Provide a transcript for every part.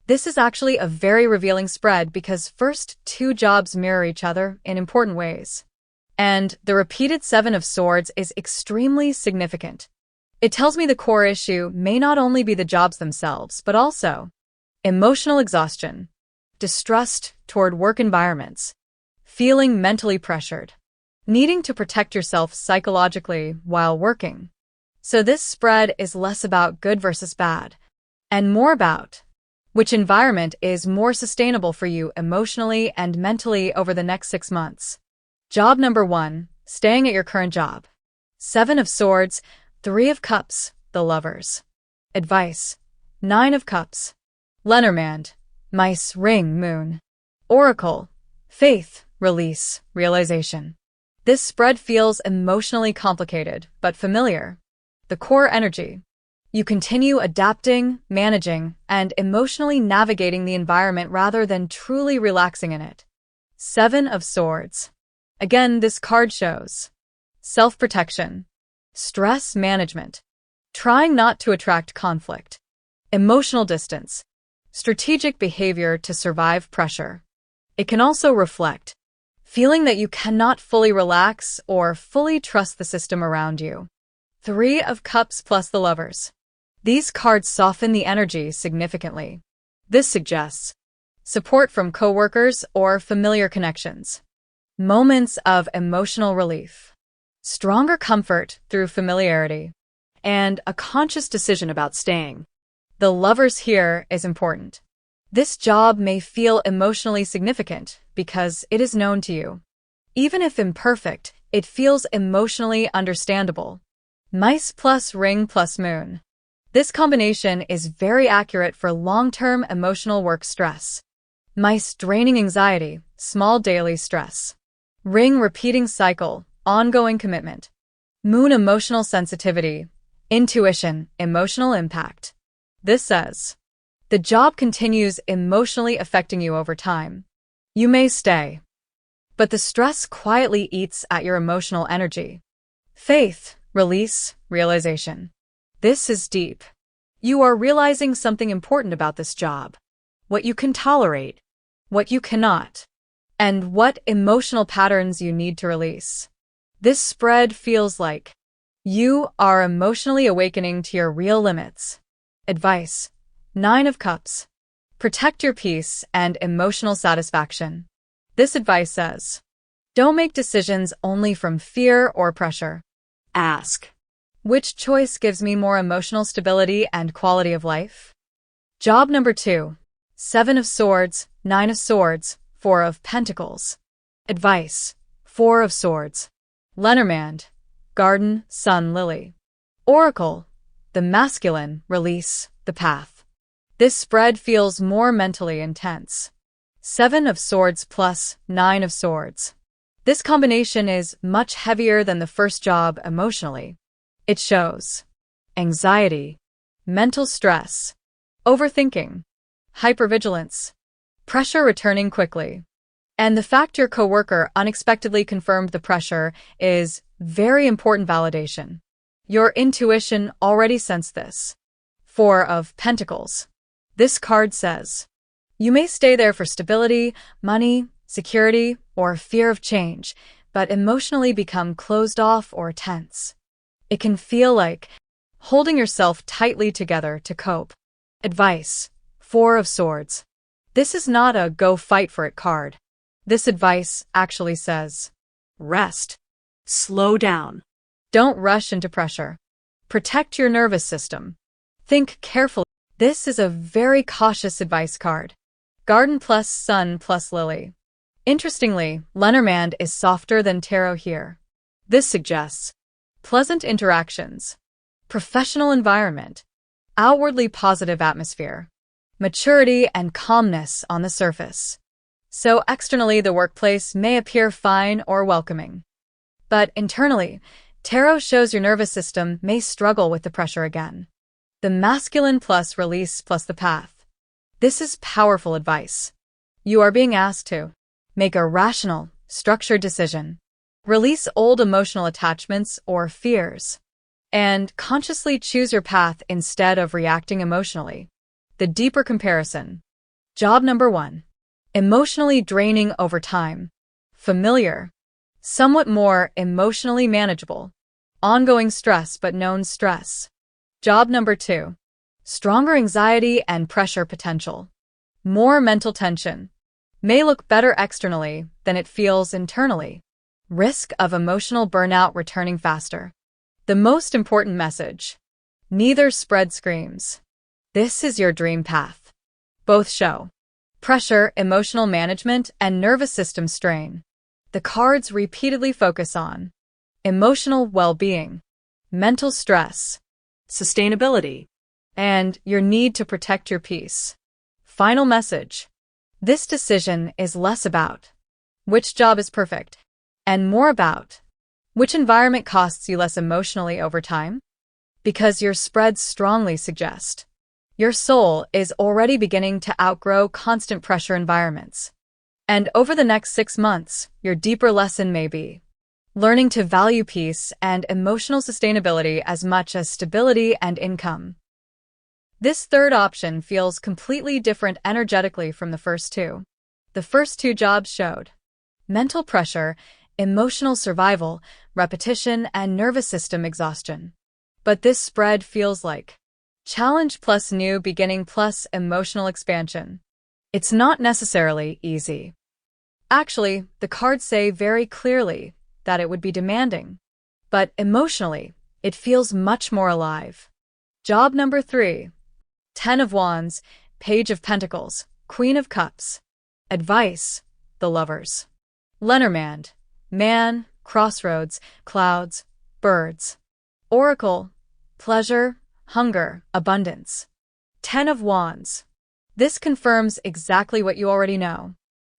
This is actually a very revealing spread because first two jobs mirror each other in important ways. And the repeated Seven of Swords is extremely significant. It tells me the core issue may not only be the jobs themselves, but also emotional exhaustion, distrust toward work environments, feeling mentally pressured, needing to protect yourself psychologically while working. So this spread is less about good versus bad, and more about which environment is more sustainable for you emotionally and mentally over the next 6 months. Job number 1, staying at your current job. Seven of Swords, Three of Cups, the Lovers. Advice, Nine of Cups. Lenormand, Mice, Ring, Moon. Oracle, Faith, Release, Realization. This spread feels emotionally complicated, but familiar. The core energy. You continue adapting, managing, and emotionally navigating the environment rather than truly relaxing in it. Seven of Swords. Again, this card shows self-protection, stress management, trying not to attract conflict, emotional distance, strategic behavior to survive pressure. It can also reflect feeling that you cannot fully relax or fully trust the system around you. Three of Cups plus the Lovers. These cards soften the energy significantly. This suggests support from coworkers or familiar connections. Moments of emotional relief. Stronger comfort through familiarity. And a conscious decision about staying. The Lovers here is important. This job may feel emotionally significant because it is known to you. Even if imperfect, it feels emotionally understandable. Mice plus Ring plus Moon. This combination is very accurate for long-term emotional work stress. Mice, draining anxiety, small daily stress. Ring, repeating cycle, ongoing commitment. Moon, emotional sensitivity, intuition, emotional impact. This says the job continues emotionally affecting you over time. You may stay, but the stress quietly eats at your emotional energy. Faith, release, realization. This is deep. You are realizing something important about this job. What you can tolerate, what you cannot, and what emotional patterns you need to release. This spread feels like you are emotionally awakening to your real limits. Advice, Nine of Cups. Protect your peace and emotional satisfaction. This advice says, don't make decisions only from fear or pressure. Ask, which choice gives me more emotional stability and quality of life? Job number 2. Seven of Swords, Nine of Swords, Four of Pentacles. Advice, Four of Swords. Lenormand, Garden, Sun, Lily. Oracle, the masculine, release, the path. This spread feels more mentally intense. Seven of Swords plus Nine of Swords. This combination is much heavier than the first job emotionally. It shows anxiety, mental stress, overthinking, hypervigilance, pressure returning quickly. And the fact your coworker unexpectedly confirmed the pressure is very important validation. Your intuition already sensed this. Four of Pentacles. This card says, you may stay there for stability, money, security, or fear of change, but emotionally become closed off or tense. It can feel like holding yourself tightly together to cope. Advice, Four of Swords. This is not a go fight for it card. This advice actually says, rest. Slow down. Don't rush into pressure. Protect your nervous system. Think carefully. This is a very cautious advice card. Garden plus Sun plus Lily. Interestingly, Lenormand is softer than Tarot here. This suggests pleasant interactions, professional environment, outwardly positive atmosphere, maturity and calmness on the surface. So externally the workplace may appear fine or welcoming. But internally, Tarot shows your nervous system may struggle with the pressure again. The masculine plus release plus the path. This is powerful advice. You are being asked to make a rational, structured decision. Release old emotional attachments or fears. And consciously choose your path instead of reacting emotionally. The deeper comparison. Job number 1. Emotionally draining over time. Familiar. Somewhat more emotionally manageable. Ongoing stress but known stress. Job number 2. Stronger anxiety and pressure potential. More mental tension. May look better externally than it feels internally. Risk of emotional burnout returning faster. The most important message. Neither spread screams. This is your dream path. Both show pressure, emotional management, and nervous system strain. The cards repeatedly focus on emotional well-being, mental stress, sustainability, and your need to protect your peace. Final message. This decision is less about which job is perfect and more about which environment costs you less emotionally over time. Because your spreads strongly suggest your soul is already beginning to outgrow constant pressure environments. And over the next 6 months, your deeper lesson may be learning to value peace and emotional sustainability as much as stability and income. This third option feels completely different energetically from the first two. The first two jobs showed mental pressure, emotional survival, repetition, and nervous system exhaustion. But this spread feels like challenge plus new beginning plus emotional expansion. It's not necessarily easy. Actually, the cards say very clearly that it would be demanding. But emotionally, it feels much more alive. Job number 3. 10 of Wands, Page of Pentacles, Queen of Cups. Advice, the Lovers. Lenormand, Man, Crossroads, Clouds, Birds. Oracle, Pleasure, Hunger, Abundance. 10 of Wands. This confirms exactly what you already know.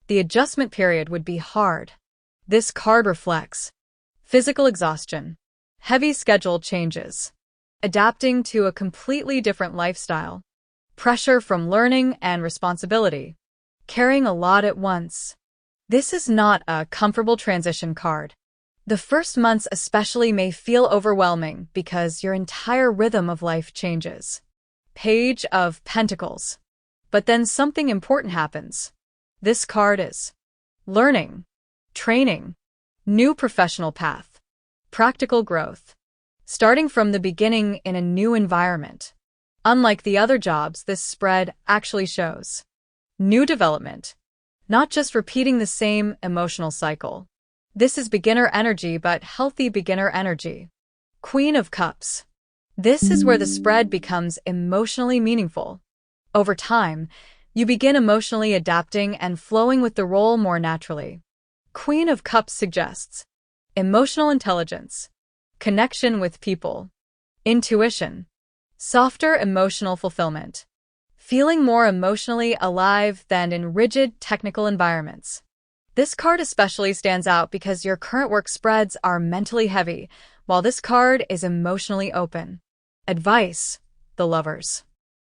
The adjustment period would be hard. This card reflects physical exhaustion, heavy schedule changes, adapting to a completely different lifestyle, pressure from learning and responsibility, carrying a lot at once. This is not a comfortable transition card. The first months especially may feel overwhelming because your entire rhythm of life changes. Page of Pentacles. But then something important happens. This card is learning, training, new professional path, practical growth, starting from the beginning in a new environment. Unlike the other jobs, this spread actually shows new development, not just repeating the same emotional cycle. This is beginner energy, but healthy beginner energy. Queen of Cups. This is where the spread becomes emotionally meaningful. Over time, you begin emotionally adapting and flowing with the role more naturally. Queen of Cups suggests emotional intelligence, connection with people, intuition, softer emotional fulfillment, feeling more emotionally alive than in rigid technical environments. This card especially stands out because your current work spreads are mentally heavy, while this card is emotionally open. Advice, the Lovers.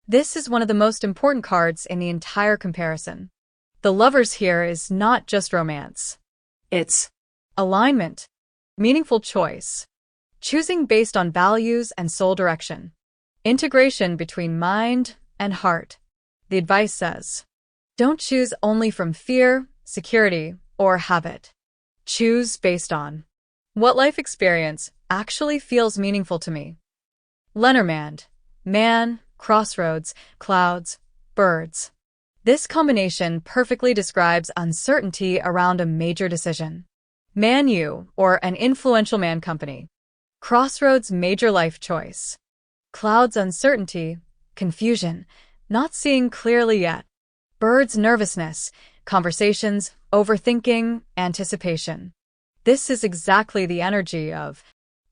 This is one of the most important cards in the entire comparison. The Lovers here is not just romance. It's alignment, meaningful choice, choosing based on values and soul direction, integration between mind and heart. The advice says, don't choose only from fear, security, or habit. Choose based on what life experience actually feels meaningful to me. Lenormand, Man, Crossroads, Clouds, Birds. This combination perfectly describes uncertainty around a major decision. Man U, or an influential man company. Crossroads, major life choice. Clouds, uncertainty, confusion, not seeing clearly yet. Birds, nervousness, conversations, overthinking, anticipation. This is exactly the energy of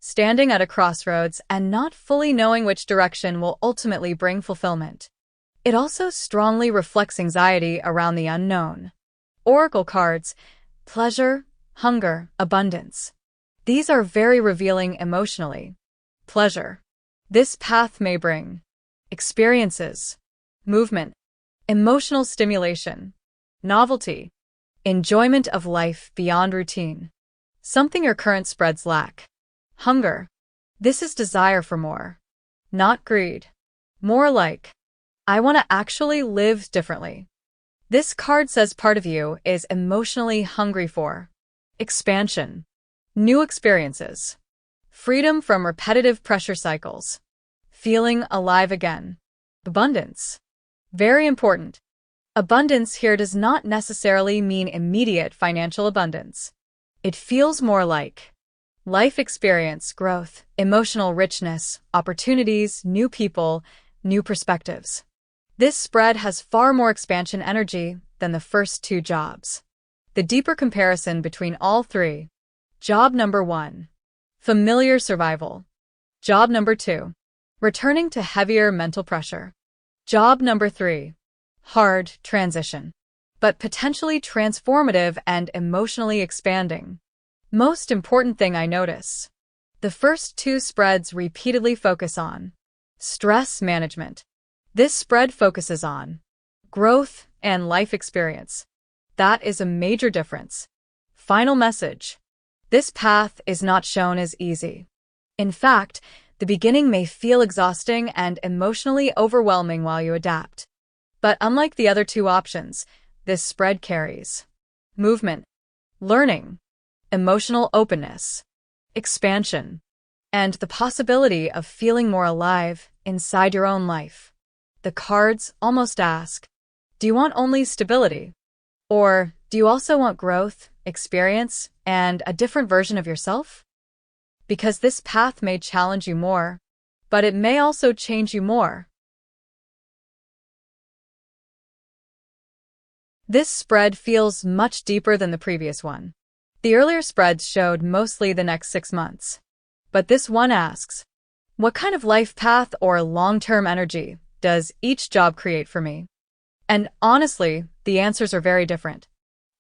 standing at a crossroads and not fully knowing which direction will ultimately bring fulfillment. It also strongly reflects anxiety around the unknown. Oracle cards, Pleasure, Hunger, Abundance. These are very revealing emotionally. Pleasure. This path may bring experiences, movement, emotional stimulation, novelty, enjoyment of life beyond routine. Something your current spreads lack. Hunger. This is desire for more. Not greed. More like, I want to actually live differently. This card says part of you is emotionally hungry for expansion, new experiences, freedom from repetitive pressure cycles, feeling alive again, abundance. Very important. Abundance here does not necessarily mean immediate financial abundance. It feels more like life experience, growth, emotional richness, opportunities, new people, new perspectives. This spread has far more expansion energy than the first two jobs. The deeper comparison between all three. Job number 1. Familiar survival. Job number 2. Returning to heavier mental pressure. Job number 3. Hard transition, but potentially transformative and emotionally expanding. Most important thing I notice. The first two spreads repeatedly focus on stress management. This spread focuses on growth and life experience. That is a major difference. Final message. This path is not shown as easy. In fact, the beginning may feel exhausting and emotionally overwhelming while you adapt. But unlike the other two options, this spread carries movement, learning, emotional openness, expansion, and the possibility of feeling more alive inside your own life. The cards almost ask, do you want only stability? Or do you also want growth, experience, and a different version of yourself? Because this path may challenge you more, but it may also change you more. This spread feels much deeper than the previous one. The earlier spreads showed mostly the next 6 months. But this one asks, what kind of life path or long-term energy does each job create for me? And honestly, the answers are very different.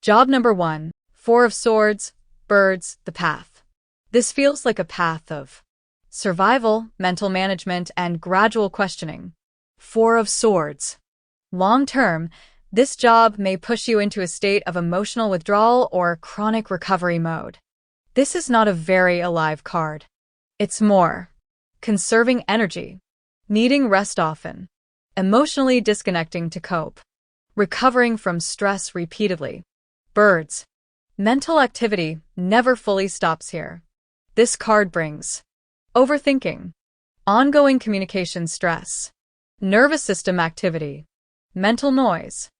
Job number 1, 4 of Swords, Birds, the path. This feels like a path of survival, mental management, and gradual questioning. 4 of Swords. Long-term, this job may push you into a state of emotional withdrawal or chronic recovery mode. This is not a very alive card. It's more conserving energy, needing rest often, emotionally disconnecting to cope, recovering from stress repeatedly. Birds. Mental activity never fully stops here. This card brings overthinking, ongoing communication stress, nervous system activity, mental noise.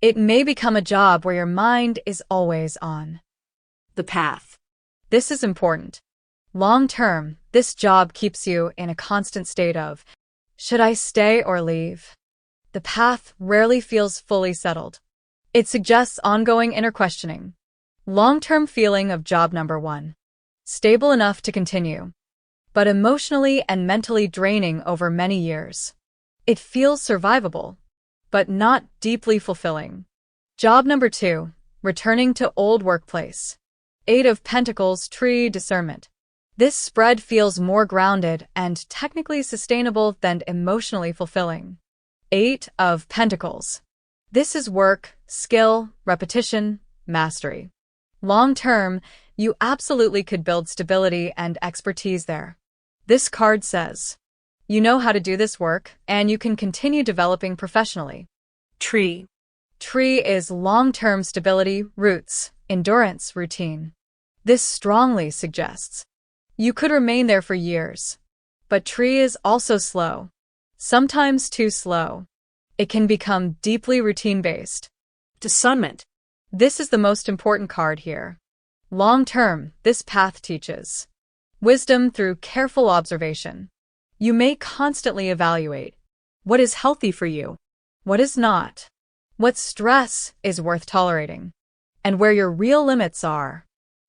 It may become a job where your mind is always on the path. This is important. Long term, this job keeps you in a constant state of, should I stay or leave? The path rarely feels fully settled. It suggests ongoing inner questioning. Long-term feeling of job number 1. Stable enough to continue, but emotionally and mentally draining over many years. It feels survivable, but not deeply fulfilling. Job number 2. Returning to old workplace. 8 of Pentacles, Tree, Discernment. This spread feels more grounded and technically sustainable than emotionally fulfilling. 8 of Pentacles. This is work, skill, repetition, mastery. Long-term, you absolutely could build stability and expertise there. This card says, you know how to do this work, and you can continue developing professionally. Tree. Tree is long-term stability, roots, endurance, routine. This strongly suggests you could remain there for years. But tree is also slow. Sometimes too slow. It can become deeply routine-based. Discernment. This is the most important card here. Long-term, this path teaches wisdom through careful observation. You may constantly evaluate what is healthy for you, what is not, what stress is worth tolerating, and where your real limits are.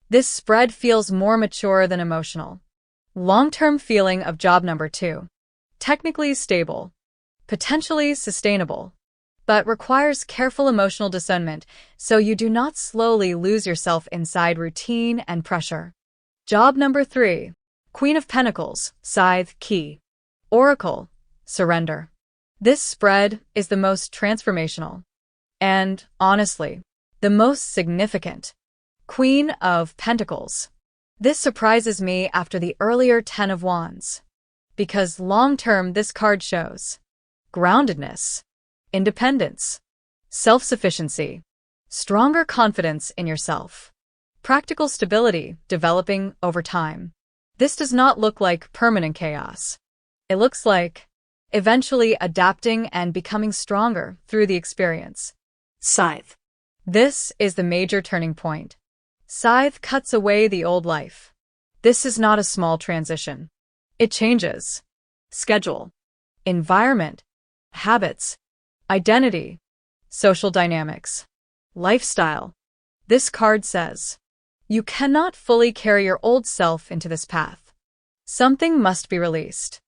This spread feels more mature than emotional. Long-term feeling of job number 2. Technically stable, potentially sustainable, but requires careful emotional discernment so you do not slowly lose yourself inside routine and pressure. Job number 3. Queen of Pentacles, Scythe, Key. Oracle, surrender. This spread is the most transformational and, honestly, the most significant. Queen of Pentacles. This surprises me after the earlier 10 of Wands, because long-term this card shows groundedness, independence, self-sufficiency, stronger confidence in yourself, practical stability developing over time. This does not look like permanent chaos. It looks like eventually adapting and becoming stronger through the experience. Scythe. This is the major turning point. Scythe cuts away the old life. This is not a small transition. It changes schedule, environment, habits, identity, social dynamics, lifestyle. This card says, you cannot fully carry your old self into this path. Something must be released.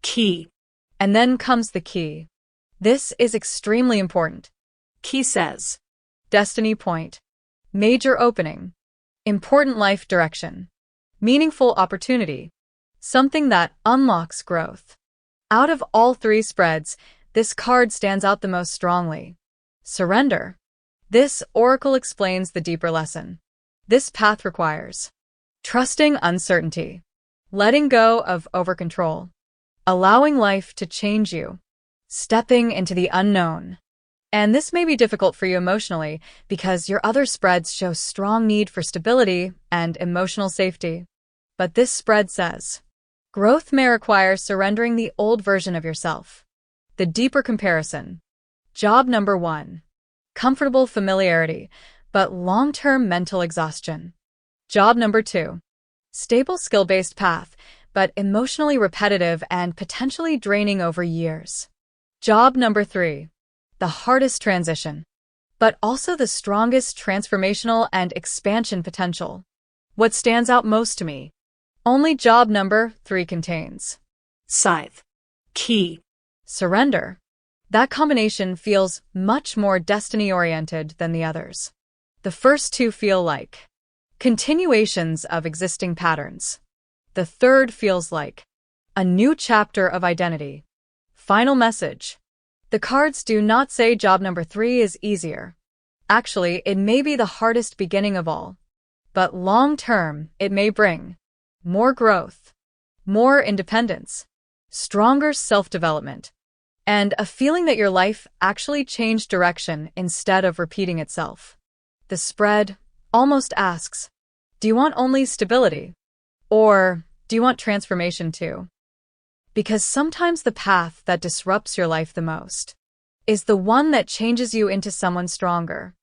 Key. And then comes the key. This is extremely important. Key says, Destiny point, major opening, important life direction, meaningful opportunity, something that unlocks growth. Out of all three spreads, this card stands out the most strongly. Surrender. This oracle explains the deeper lesson. This path requires trusting uncertainty, letting go of overcontrol, allowing life to change you, stepping into the unknown. And this may be difficult for you emotionally because your other spreads show strong need for stability and emotional safety. But this spread says, growth may require surrendering the old version of yourself. The deeper comparison. Job number 1. Comfortable familiarity, but long-term mental exhaustion. Job number 2. Stable skill-based path, but emotionally repetitive and potentially draining over years. Job number 3. The hardest transition, but also the strongest transformational and expansion potential. What stands out most to me? Only job number 3 contains Scythe. Key. Surrender. That combination feels much more destiny-oriented than the others. The first two feel like continuations of existing patterns. The third feels like a new chapter of identity. Final message. The cards do not say job number 3 is easier. Actually, it may be the hardest beginning of all. But long-term, it may bring more growth, more independence, stronger self-development, and a feeling that your life actually changed direction instead of repeating itself. The spread almost asks, do you want only stability? Or do you want transformation too? Because sometimes the path that disrupts your life the most is the one that changes you into someone stronger.